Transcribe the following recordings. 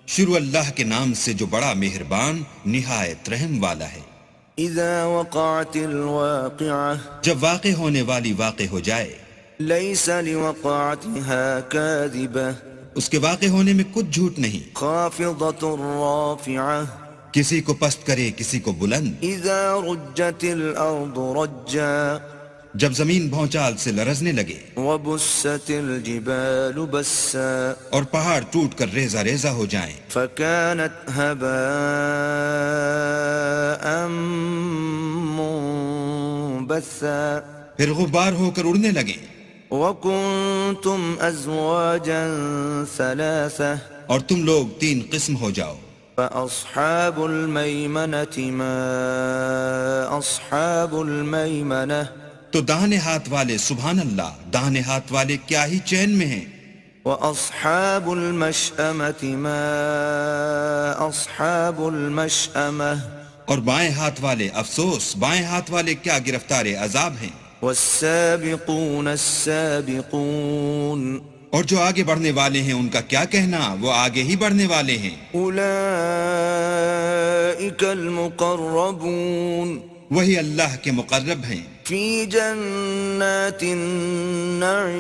شروع اللہ کے نام سے جو بڑا مہربان نہایت رحم والا ہے۔ اذا وقعت الواقعة جب واقع ہونے والی واقع ہو جائے، ليس لوقعتها كاذبة اس کے واقع ہونے میں کچھ جھوٹ نہیں، خافضة رافعة کسی کو پست کرے کسی کو بلند۔ اذا رجت الارض رجا جب زمین بھونچال سے لرزنے لگے، وبست الجبال بسا اور پہاڑ ٹوٹ کر ریزہ ریزہ ہو جائیں، فكانت هباء منبثا پھر غبار ہو کر اڑنے لگیں، وكنتم ازواجا ثلاثة اور تم لوگ 3 قسم ہو جاؤ۔ فأصحاب الميمنة ما أصحاب الميمنة تو داہنے ہاتھ والے سبحان اللہ، داہنے ہاتھ والے کیا ہی چین میں ہیں، وأصحاب المشأمة ما أصحاب المشأمة اور بائیں ہاتھ والے افسوس، بائیں ہاتھ والے کیا گرفتار عذاب ہیں۔ والسابقون السابقون اور جو آگے بڑھنے والے ہیں ان کا کیا کہنا، وہ آگے ہی بڑھنے والے ہیں، أولئك المقربون وہی اللہ کے مقرب ہیں، في جنات النعيم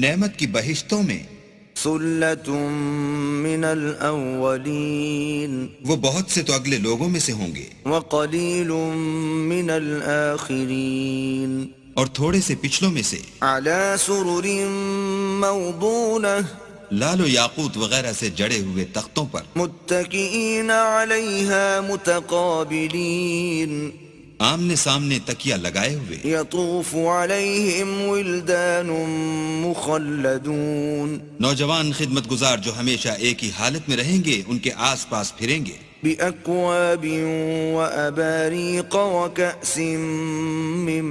نعمت کی بہشتوں میں۔ ثلة من الأولين وہ بہت سے تو اگلے لوگوں میں سے ہوں گے، وقليل من الآخرين اور تھوڑے سے پچھلوں میں سے۔ على سرر موضونة لال و یاقوت وغیرہ سے جڑے ہوئے تختوں پر، متكئين عليها متقابلين آمنے سامنے تکیہ لگائے ہوئے۔ يطوف عليهم ولدان مخلدون نوجوان خدمت گزار جو ہمیشہ ایک ہی حالت میں رہیں گے ان کے آس پاس پھریں گے، بأكواب وأباريق وكأس من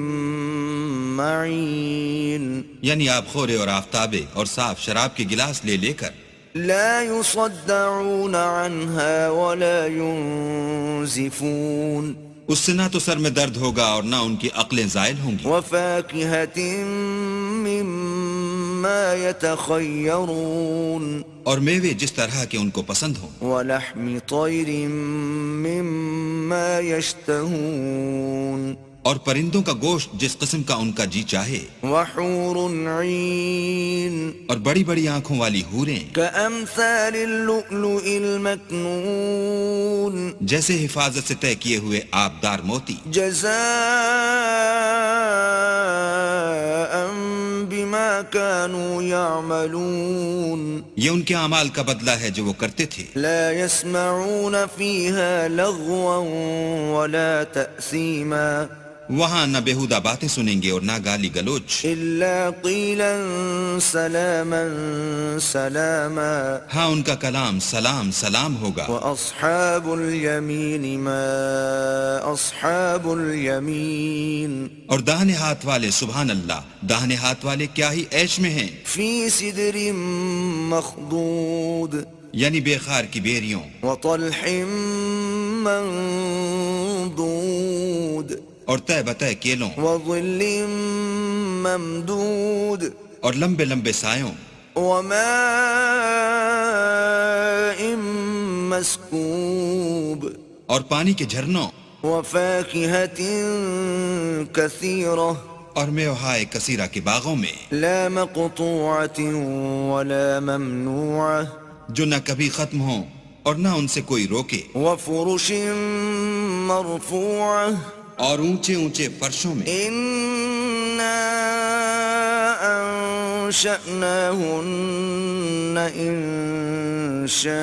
معين یعنی آپ خورے اور آفتابے اور صاف شراب کے گلاس لے لے کر۔ لا يصدعون عنها ولا ينزفون اس سے نہ تو سر میں درد ہوگا اور نہ ان کی عقلیں زائل ہوں گی، وفاكهة مما يتخيرون اور میوے جس طرح کے ان کو پسند ہوں، ولحم طير مما يشتهون اور پرندوں کا گوشت جس قسم کا ان کا جی چاہے، وحور عين اور بڑی بڑی آنکھوں والی حوریں كأمثال اللؤلؤ المكنون جیسے حفاظت سے طے کیے ہوئے آبدار موتی، جزاء بما كانوا يعملون یہ ان کے اعمال کا بدلہ ہے جو وہ کرتے تھے۔ لا يسمعون فيها لغوا ولا تأثيما وہاں نہ بےہودہ باتیں سنیں گے اور نہ گالی گلوچ، إلا قيلا سلاما سلاما ہاں ان کا کلام سلام سلام ہوگا۔ وأصحاب اليمين ما أصحاب اليمين اور داہنے ہاتھ والے سبحان اللہ، داہنے ہاتھ والے کیا ہی عیش میں ہیں، في سدر مخضود یعنی بے خار کی بیریوں، وطلح منضود اور طے بتہ کیلوں، وظل ممدود اور لمبے لمبے سایوں، وماء مسكوب اور پانی کے جھرنوں، وفاكهة كثيرة اور میوہائے کثیرہ کے باغوں میں، لا مقطوعة ولا ممنوعة جو نہ کبھی ختم ہوں اور نہ ان سے کوئی روکے، وفرش مرفوعة اور اونچے اونچے فرشوں میں۔ إنا أنشأناهن إنشاء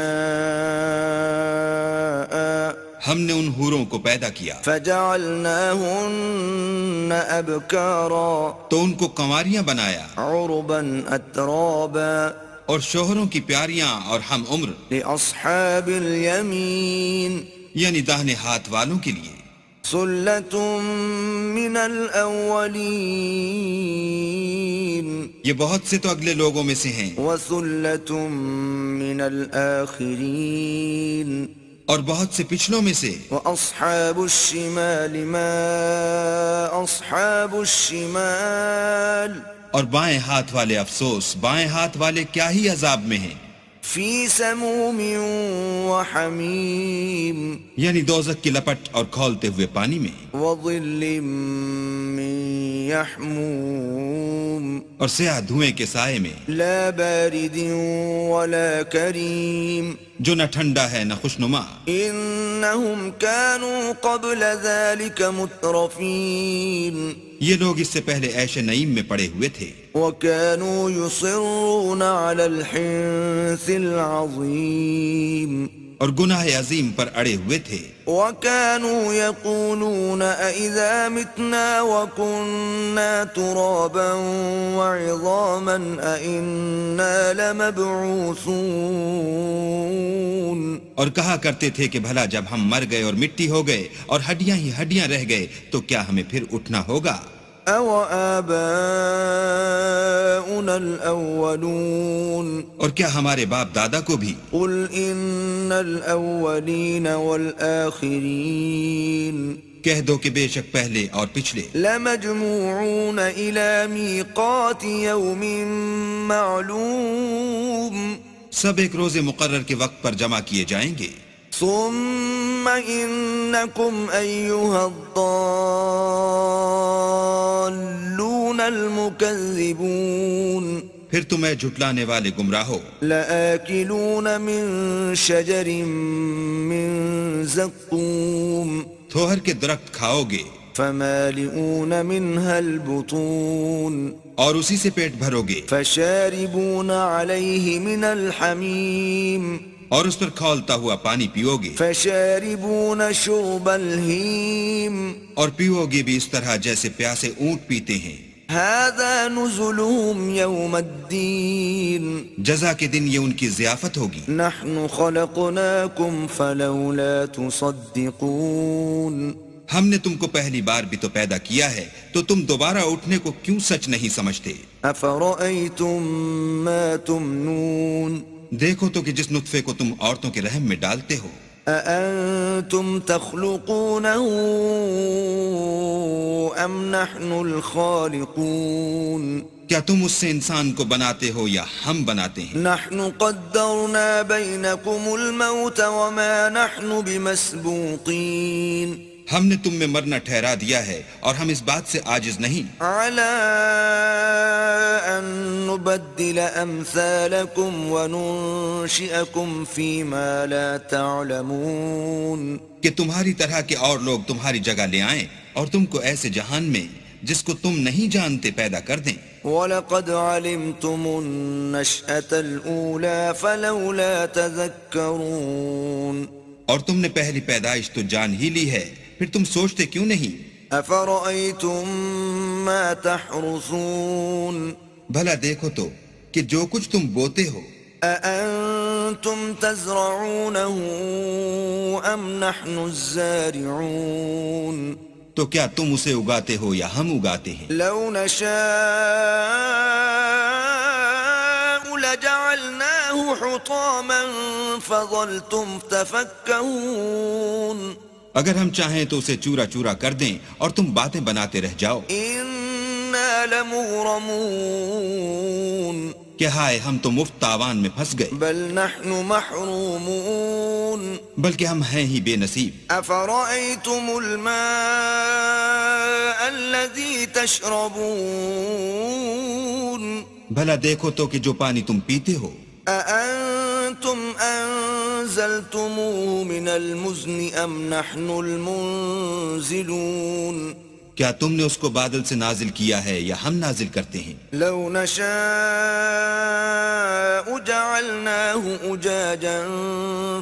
ہم نے ان حوروں کو پیدا کیا فجعلناهن أبكارا تو ان کو کنواریاں بنایا، عربا أترابا اور شوہروں کی پیاریاں اور ہم عمر، لأصحاب اليمين یعنی داہنے ہاتھ والوں کے لیے۔ ثلة من الأولين یہ بہت سے تو اگلے لوگوں میں سے ہیں، وثلة من الآخرين اور بہت سے پچھلوں میں سے۔ وأصحاب الشمال ما أصحاب الشمال اور بائیں ہاتھ والے افسوس، بائیں ہاتھ والے کیا ہی عذاب میں ہیں، في سموم وحميم یعنی دوزخ کی لپٹ اور کھولتے ہوئے پانی میں، وظل من يحموم اور سیاہ دھوئیں کے سائے میں، لا بارد ولا كريم جو نہ ٹھنڈا ہے نہ خوشنما۔ إنهم كانوا قبل ذلك مترفين یہ لوگ اس سے پہلے عیش نعیم میں پڑے ہوئے تھے، وكانوا يصرون على الحنث العظيم اور گناہ عظیم پر اڑے ہوئے تھے، وكانوا يقولون أإذا متنا وكنا ترابا وعظاما أإنا لمبعوثون اور کہا کرتے تھے کہ بھلا جب ہم مر گئے اور مٹی ہو گئے اور ہڈیاں ہی ہڈیاں رہ گئے تو کیا ہمیں پھر اٹھنا ہوگا؟ أو آباؤنا الأولون اور کیا ہمارے باپ دادا کو بھی؟ قل إن الأولين والآخرين کہہ دو کہ بے شک پہلے اور پچھلے لمجموعون إلى ميقات يوم معلوم سب ایک روز مقرر کے وقت پر جمع کیے جائیں گے، ثم إنكم أيها الضالون المكذبون پھر تمہیں جھٹلانے والے گمراہو لآكلون من شجر من زقوم تھوہر کے درخت کھاؤ گے، فمالئون منها البطون اور اسی سے پیٹ بھرو گے، فشاربون عليه من الحميم اور اس پر کھولتا ہوا پانی پیو گے، فشاربون شرب الهيم اور پیو گے بھی اس طرح جیسے پیاسے اونٹ پیتے ہیں۔ هذا نزلهم يوم الدين جزا کے دن یہ ان کی ضیافت ہوگی۔ نحن خلقناكم فلولا تصدقون ہم نے تم کو پہلی بار بھی تو پیدا کیا ہے تو تم دوبارہ اٹھنے کو کیوں سچ نہیں سمجھتے؟ أفرأيتم ما تمنون دیکھو تو کہ جس نطفے کو تم عورتوں کے رحم میں ڈالتے ہو، أأنتم تخلقونه أم نحن الخالقون کیا تم اس سے انسان کو بناتے ہو یا ہم بناتے ہیں؟ نحن قدرنا بينكم الموت وما نحن بمسبوقين ہم نے تم میں مرنا ٹھہرا دیا ہے اور ہم اس بات سے عاجز نہیں على أن نبدل أمثالكم وننشئكم فيما لا تعلمون کہ تمہاری طرح کے اور لوگ تمہاری جگہ لے آئیں اور تم کو ایسے جہان میں جس کو تم نہیں جانتے پیدا کر دیں۔ وَلَقَدْ عَلِمْتُمُ النَّشْأَةَ الْأُولَى فَلَوْلَا تَذَكَّرُونَ اور تم نے پہلی پیدائش تو جان ہی لی ہے، پھر تم سوچتے کیوں نہیں؟ أَفَرَأَيْتُم مَّا تَحْرُثُونَ بھلا دیکھو تو کہ جو کچھ تم بوتے ہو، أَأَنتُمْ تَزْرَعُونَهُ أَمْ نَحْنُ الزَّارِعُونَ تو کیا تم اسے اگاتے ہو یا ہم اگاتے ہیں؟ لَوْ نَشَاءُ لَجَعَلْنَاهُ حُطَامًا فَظَلْتُمْ تَفَكَّهُونَ اگر ہم چاہیں تو اسے چورا چورا کر دیں اور تم باتیں بناتے رہ جاؤ۔ إِنَّا لَمُغْرَمُونَ کہ ہائے ہم تو مفت تاوان میں پھنس گئے، بل نحن محرومون بلکہ ہم ہیں ہی بے نصیب۔ أفرأيتم الماء الذي تشربون بھلا دیکھو تو کہ جو پانی تم پیتے ہو، أأنتم أنزلتموه من المزن أم نحن المنزلون کیا تم نے اس کو بادل سے نازل کیا ہے یا ہم نازل کرتے ہیں؟ لو نشاء جعلناه أجاجا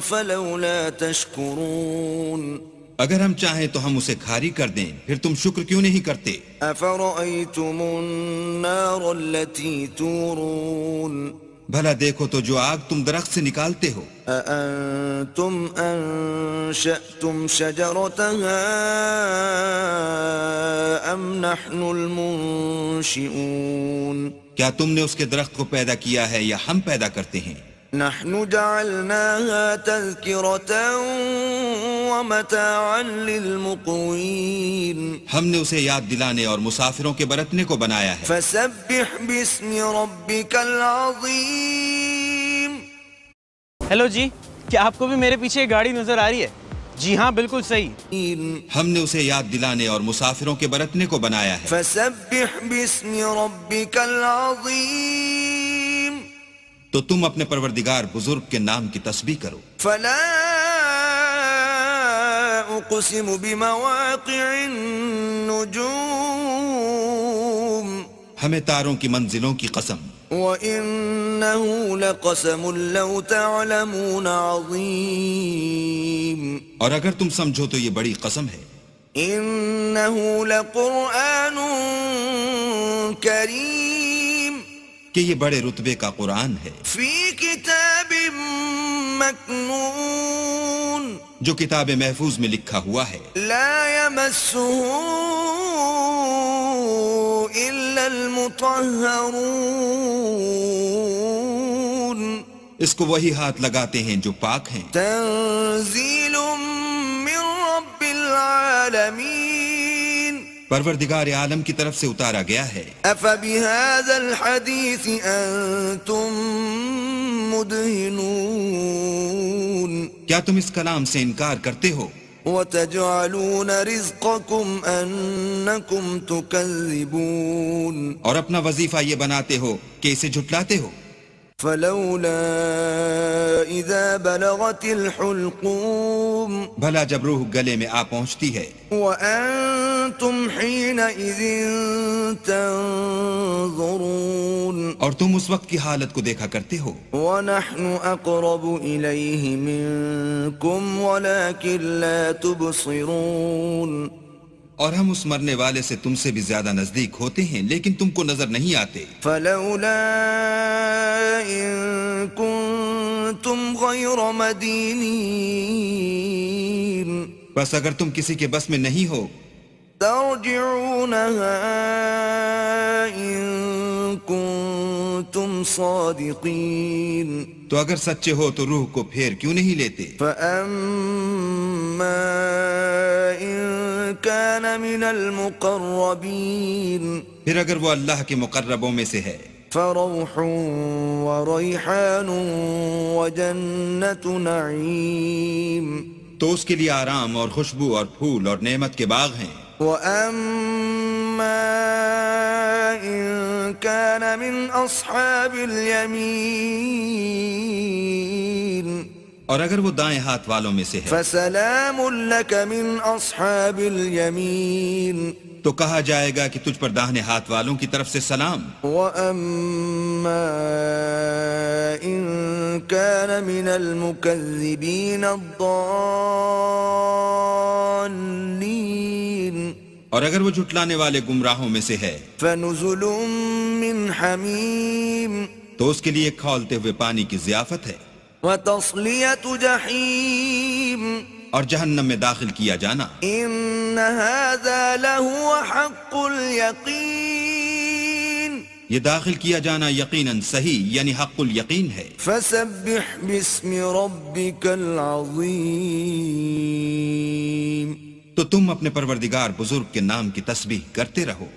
فلولا تشكرون اگر ہم چاہیں تو ہم اسے کھاری کر دیں، پھر تم شکر کیوں نہیں کرتے؟ أفرأيتم النار التي تورون بھلا دیکھو تو جو آگ تم درخت سے نکالتے ہو، أأنتم أنشأتم شجرتها أم نحن المنشئون کیا تم نے اس کے درخت کو پیدا کیا ہے یا ہم پیدا کرتے ہیں؟ نحن جعلناها تذكرة ومتاعا للمقوين ہم نے اسے یاد دلانے اور مسافروں کے برتنے کو بنایا ہے۔ فسبح باسم ربك العظيم ہیلو جی، کیا آپ کو بھی میرے پیچھے گاڑی نظر آ رہی ہے؟ جی ہاں، بالکل صحیح. ہم نے اسے یاد دلانے اور مسافروں کے برتنے کو بنایا ہے. فسبح باسم ربك العظیم تو تم اپنے پروردگار بزرگ کے نام کی تسبیح کرو. فلا اقسم بمواقع النجوم ہمیں تاروں کی منزلوں کی قسم. وَإِنَّهُ لَقَسَمٌ لَوْ تَعْلَمُونَ عَظِيمٌ اور اگر تم سمجھو تو یہ بڑی قسم ہے. إِنَّهُ لَقُرْآنٌ كَرِيمٌ کہ یہ بڑے رتبے کا قرآن ہے. فِي كِتَابٍ مَّكْنُونٍ جو کتاب محفوظ میں لکھا ہوا ہے. لَا يَمَسُّهُ إِلَّا الْمُطَهَّرُونَ اس کو وہی ہاتھ لگاتے ہیں جو پاک ہیں. تنزیل من رب العالمین پروردگار عالم کی طرف سے اتارا گیا ہے. افبهذا الحدیث انتم مدہنون کیا تم اس کلام سے انکار کرتے ہو؟ وتجعلون رزقكم انکم تکذبون اور اپنا وظیفہ یہ بناتے ہو کہ اسے جھٹلاتے ہو. فلولا اذا بلغت الحلقوم بھلا جب روح گلے میں آ پہنچتی ہے. وانتم حينئذ تنظرون اور تم اس وقت کی حالت کو دیکھا کرتے ہو. ونحن اقرب الیہ منکم ولکن لا تبصرون اور ہم اس مرنے والے سے تم سے بھی زیادہ نزدیک ہوتے ہیں لیکن تم کو نظر نہیں آتے. فلولا ان کنتم غیر مدینین بس اگر تم کسی کے بس میں نہیں ہو ترجعونها ان کنتم صادقین تو اگر سچے ہو تو روح کو پھیر کیوں نہیں لیتے. فاما ان كان من المقربین پھر اگر وہ اللہ کے مقربوں میں سے ہے فروح وریحان وجنت نعیم تو اس کے لیے آرام اور خوشبو اور پھول اور نعمت کے باغ ہیں. وَأَمَّا إِن كَانَ مِنْ أَصْحَابِ الْيَمِينِ اور اگر وہ دائیں ہاتھ والوں میں سے ہے فَسَلَامٌ لَكَ مِنْ أَصْحَابِ الْيَمِينِ تو کہا جائے گا کہ تجھ پر داہنے ہاتھ والوں کی طرف سے سلام. وَأَمَّا إِن كَانَ مِنَ الْمُكَذِّبِينَ الضَّالِّينَ اور اگر وہ جھٹلانے والے گمراہوں میں سے ہے فَنُزُلٌ مِّنْ حَمِيمٍ تو اس کے لیے کھولتے ہوئے پانی کی ضیافت ہے. وَتَصْلِيَةُ جَحِيمٍ اور جہنم میں داخل کیا جانا. إِنَّ هَذَا لَهُوَ حَقُّ الْيَقِينِ یہ داخل کیا جانا یقیناً صحیح یعنی حق الیقین ہے. فَسَبِّحْ بِاسْمِ رَبِّكَ الْعَظِيمِ تو تم اپنے پروردگار بزرگ کے نام کی تسبیح کرتے رہو.